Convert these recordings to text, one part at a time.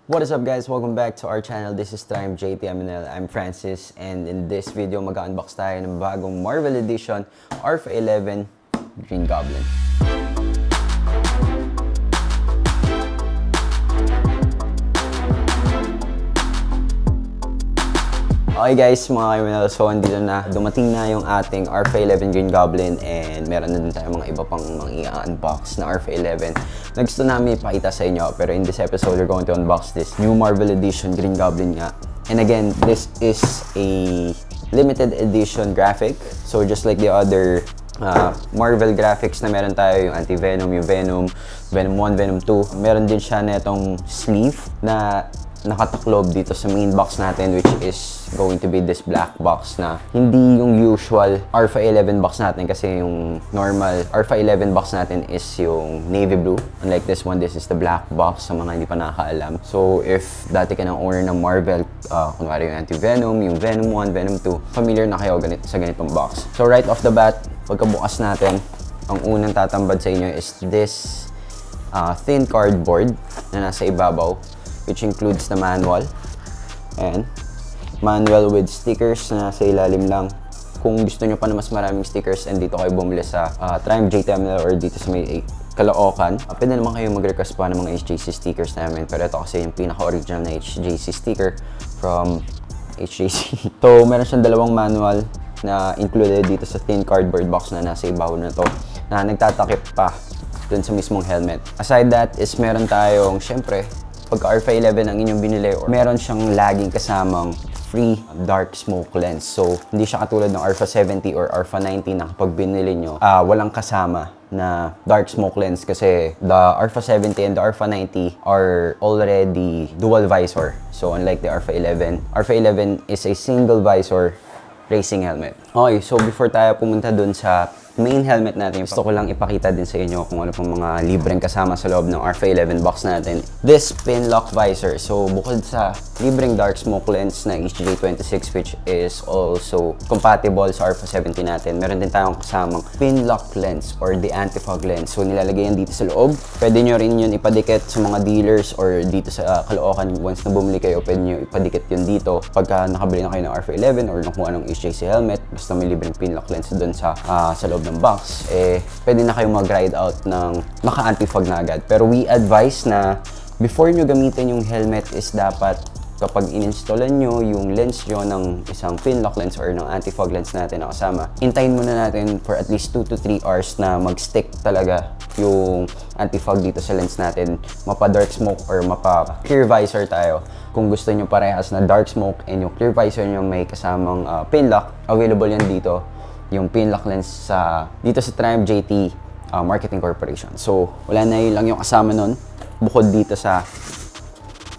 What is up guys? Welcome back to our channel. This is Triumph JTMNL. I'm Francis and in this video mag-unbox tayo ng bagong Marvel Edition Alpha 11 Green Goblin. Okay guys, mga criminal, so andito na, dumating na yung ating Alpha 11 Green Goblin and meron na din tayo mga iba pang mga i-unbox na Alpha 11 na gusto namin ipakita sa inyo, pero in this episode we're going to unbox this new Marvel Edition Green Goblin nga. And again, this is a limited edition graphic, so just like the other Marvel graphics na meron tayo, yung Anti-Venom, yung Venom, Venom 1, Venom 2, meron din siya na itong sleeve na nakataklob dito sa main box natin, which is going to be this black box na hindi yung usual Alpha 11 box natin, kasi yung normal Alpha 11 box natin is yung navy blue. Unlike this one, this is the black box sa mga hindi pa nakakaalam. So if dati ka ng owner ng Marvel, kunwari yung Anti-Venom, yung Venom 1, Venom 2, familiar na kayo sa ganitong box. So right off the bat, pagkabukas natin, ang unang tatambad sa inyo is this thin cardboard na nasa ibabaw, which includes the manual and manual with stickers na nasa ilalim lang. Kung gusto nyo pa na mas maraming stickers and dito kayo bumili sa Triumph JTMNL or dito sa may Caloocan, pwede naman kayo mag-request pa ng mga HJC stickers namin, pero ito kasi yung pinaka-original na HJC sticker from HJC. So meron siyang dalawang manual na included dito sa thin cardboard box na nasa ibabaw na to, na nagtatakip pa dun sa mismong helmet. Aside that is meron tayong, syempre, pagka Alpha 11 ang inyong binili, or meron siyang laging kasamang free dark smoke lens. So, hindi siya katulad ng Alpha 70 or Alpha 90 na kapag binili nyo, walang kasama na dark smoke lens, kasi the Alpha 70 and the Alpha 90 are already dual visor. So, unlike the Alpha 11, Alpha 11 is a single visor racing helmet. Okay, so before tayo pumunta dun sa main helmet natin, gusto ko lang ipakita din sa inyo kung ano pang mga libreng kasama sa loob ng Alpha 11 box natin. This pin lock visor. So bukod sa libreng dark smoke lens na HJ26, which is also compatible sa Alpha 70 natin, meron din tayong kasamang pin lock lens or the anti-fog lens. So nilalagay yan dito sa loob. Pwede nyo rin yun ipadikit sa mga dealers or dito sa Caloocan. Once na bumili kayo, pwede nyo ipadikit yun dito pagka nakabili na kayo ng Alpha 11 or nakuha ng HJC helmet. Basta may libreng pin lock lens dun sa loob ng box, pwede na kayong mag-ride out ng maka-anti-fog na agad. Pero we advise na before nyo gamitin yung helmet is dapat kapag in-installan nyo yung lens nyo ng isang pin lock lens or ng anti-fog lens natin na kasama, hintayin muna natin for at least 2 to 3 hours na mag-stick talaga yung anti-fog dito sa lens natin. Mapa-dark smoke or mapa-clear visor tayo. Kung gusto nyo parehas na dark smoke and yung clear visor nyo may kasamang pin lock, available yan dito. Yung pin lock lens dito sa Triumph JT Marketing Corporation. So, wala na yun lang yung kasama nun, bukod dito sa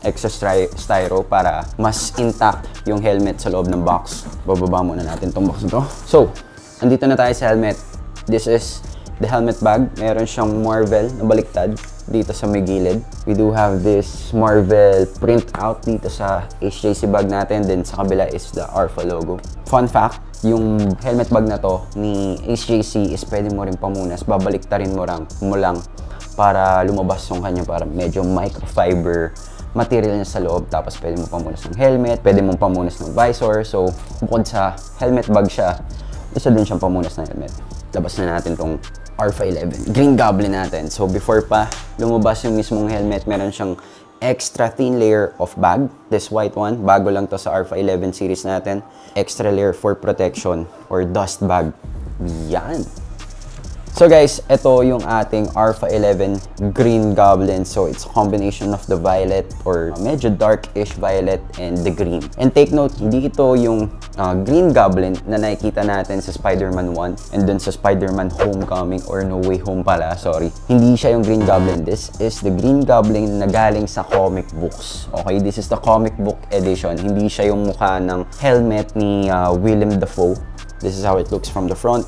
extra styro para mas intact yung helmet sa loob ng box. Bababa muna natin tong box nito. So, andito na tayo sa helmet. This is the helmet bag. Meron siyang Marvel na baliktad dito sa may gilid. We do have this Marvel print out dito sa HJC bag natin. Then sa kabila is the Alpha logo. Fun fact, yung helmet bag na to ni HJC is pwede mo rin pamunas. Babaliktarin mo lang para lumabas yung kanya, para medyo microfiber material niya sa loob. Tapos pwede mo pamunas ng helmet, pwede mo pamunas ng visor. So bukod sa helmet bag siya, isa din siyang pamunas ng helmet. Labas na natin tong Alpha 11 Green Goblin natin. So before pa lumabas yung mismong helmet, meron siyang extra thin layer of bag. This white one, bago lang to sa Alpha 11 series natin. Extra layer for protection or dust bag. Yan. So guys, ito yung ating Alpha 11 Green Goblin. So it's a combination of the violet or medyo dark-ish violet and the green. And take note, hindi ito yung Green Goblin na nakikita natin sa Spider-Man 1 and then sa Spider-Man Homecoming or No Way Home pala, sorry. Hindi siya yung Green Goblin. This is the Green Goblin na galing sa comic books. Okay, this is the comic book edition. Hindi siya yung mukha ng helmet ni Willem Dafoe. This is how it looks from the front.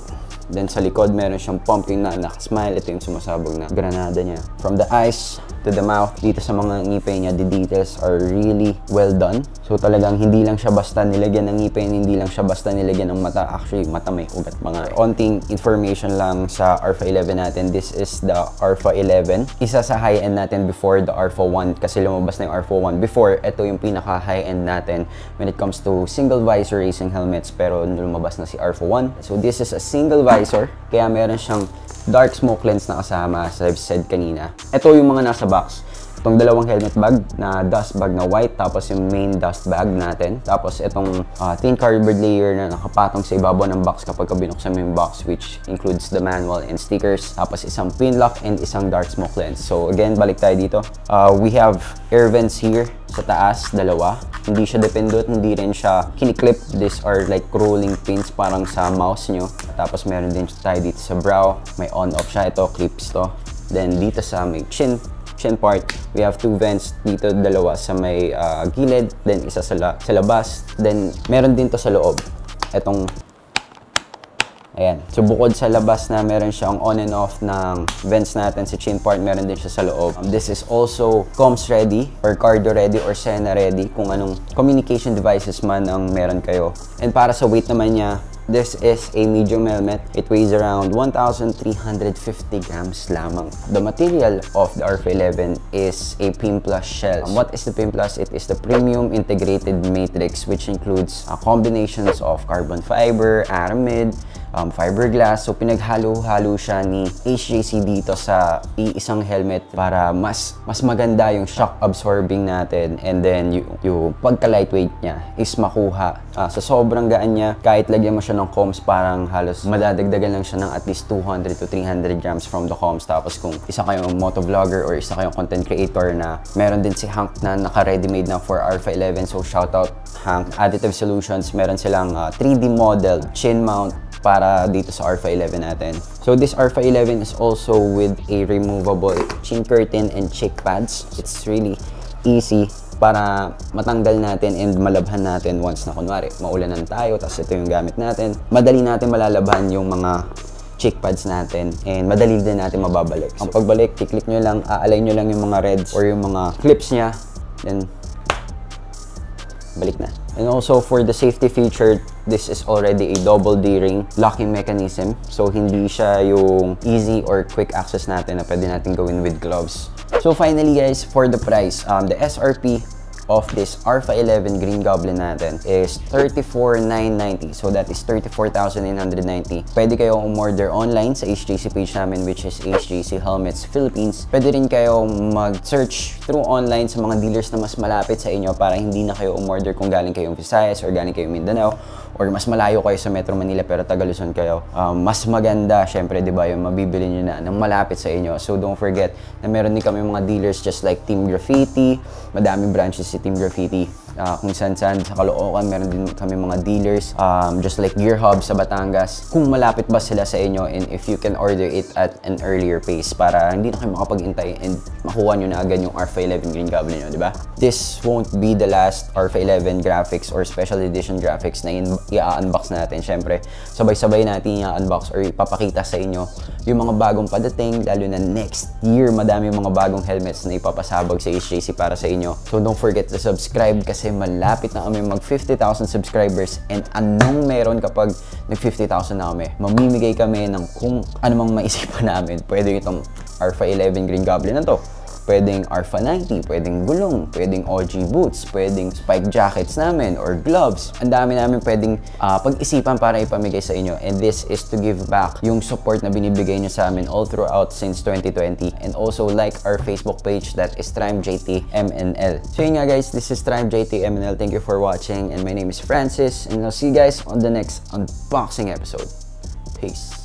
Then sa likod, meron siyang pumpkin na nakasmile. Ito yung sumasabog na granada niya. From the eyes, to the mouth. Dito sa mga ngipin niya, the details are really well done. So talagang hindi lang siya basta nilagyan ng ngipin, hindi lang siya basta nilagyan ng mata. Actually, mata may ugat. Mga konting information lang sa Arpha 11 natin. This is the Arpha 11. Isa sa high-end natin before the Arpha 1 kasi lumabas na yung Arpha 1. Before, ito yung pinaka high-end natin when it comes to single visor racing helmets, pero lumabas na si Arpha 1. So this is a single visor, kaya meron siyang dark smoke lens na kasama, as I've said kanina. Ito yung mga nasa box. Itong dalawang helmet bag na dust bag na white, tapos yung main dust bag natin. Tapos itong thin cardboard layer na nakapatong sa ibabaw ng box kapag binuksan mo yung box, which includes the manual and stickers. Tapos isang pin lock and isang dark smoke lens. So again, balik tayo dito. We have air vents here sa taas, dalawa. Hindi siya dependent, hindi rin siya kiniklip. These are like rolling pins parang sa mouse nyo. Tapos meron din tayo dito sa brow. May on-off siya. Ito, clips to. Then dito sa may chin part, we have two vents dito, dalawa sa may gilid, then isa sa labas. Then meron din to sa loob. Etong ayan. So bukod sa labas na meron siyang on and off ng vents natin sa chin part, meron din siya sa loob. This is also comms ready or cardio ready or Sena ready kung anong communication devices man ang meron kayo. And para sa weight naman niya, this is a medium helmet. It weighs around 1,350 grams lamang. The material of the Arpha 11 is a PIM Plus shell. What is the PIM Plus? It is the Premium Integrated Matrix, which includes combinations of carbon fiber, aramid, fiberglass. So pinaghalo-halo siya ni HJC dito sa iisang helmet para mas maganda yung shock absorbing natin, and then yung pagka-lightweight niya is makuha. Sa sobrang gaan niya, kahit lagyan mo siya ng comms, parang halos madadagdagan lang siya ng at least 200 to 300 grams from the comms. Tapos kung isa kayong motovlogger or isa kayong content creator na meron din si Hank na naka-ready-made na for Arpha 11, so shoutout Hank. Additive Solutions, meron silang 3D model chin mount para dito sa Arpha 11 natin. So this Arpha 11 is also with a removable chin curtain and cheek pads. It's really easy para matanggal natin and malabhan natin once na kunwari maulanan tayo, tapos ito yung gamit natin. Madali natin malalabhan yung mga cheek pads natin and madali din natin mababalik. Ang pagbalik, i-click nyo lang, aalay nyo lang yung mga reds or yung mga clips nya, then balik na. And also for the safety feature, this is already a double D-ring locking mechanism. So hindi siya yung easy or quick access natin na pwede natin gawin with gloves. So finally guys, for the price, the SRP of this Arpha 11 Green Goblin natin is 34,990. So that is 34,990. Pwede kayo umorder online sa HJC page namin, which is HJC Helmets Philippines. Pwede rin kayo mag-search through online sa mga dealers na mas malapit sa inyo para hindi na kayo umorder kung galing kayong Visayas or galing kayong Mindanao or mas malayo kayo sa Metro Manila pero taga Luzon kayo. Mas maganda, syempre, di ba, yung mabibili nyo na ng malapit sa inyo. So don't forget na meron din kami mga dealers just like Team Graffiti. Madaming branches si Team Graffiti. Kung saan-saan sa Caloocan, meron din kami mga dealers just like Gear Hub sa Batangas. Kung malapit ba sila sa inyo and if you can order it at an earlier pace para hindi na kayo makapag-intay and makuha nyo na agad yung Arpha 11 Green Goblin nyo, di ba? This won't be the last Arpha 11 graphics or special edition graphics na i-unbox natin. Syempre, sabay-sabay natin i-unbox or ipapakita sa inyo yung mga bagong padating, lalo na next year, madami yung mga bagong helmets na ipapasabog sa HJC para sa inyo. So don't forget to subscribe kasi malapit na kami mag 50,000 subscribers, and anong meron kapag nag 50,000 na kami? Mamimigay kami ng kung ano mang maisipan namin. Pwede itong Arpha 11 Green Goblin na to. Pwedeng Arpha 90, pwedeng gulong, pwedeng OG boots, pwedeng spike jackets namin or gloves. Ang dami namin pwedeng pag-isipan para ipamigay sa inyo. And this is to give back yung support na binibigay nyo sa amin all throughout since 2020. And also like our Facebook page, that is TriumphJTMNL. So yun nga guys, this is TriumphJTMNL. Thank you for watching and my name is Francis and I'll see you guys on the next unboxing episode. Peace.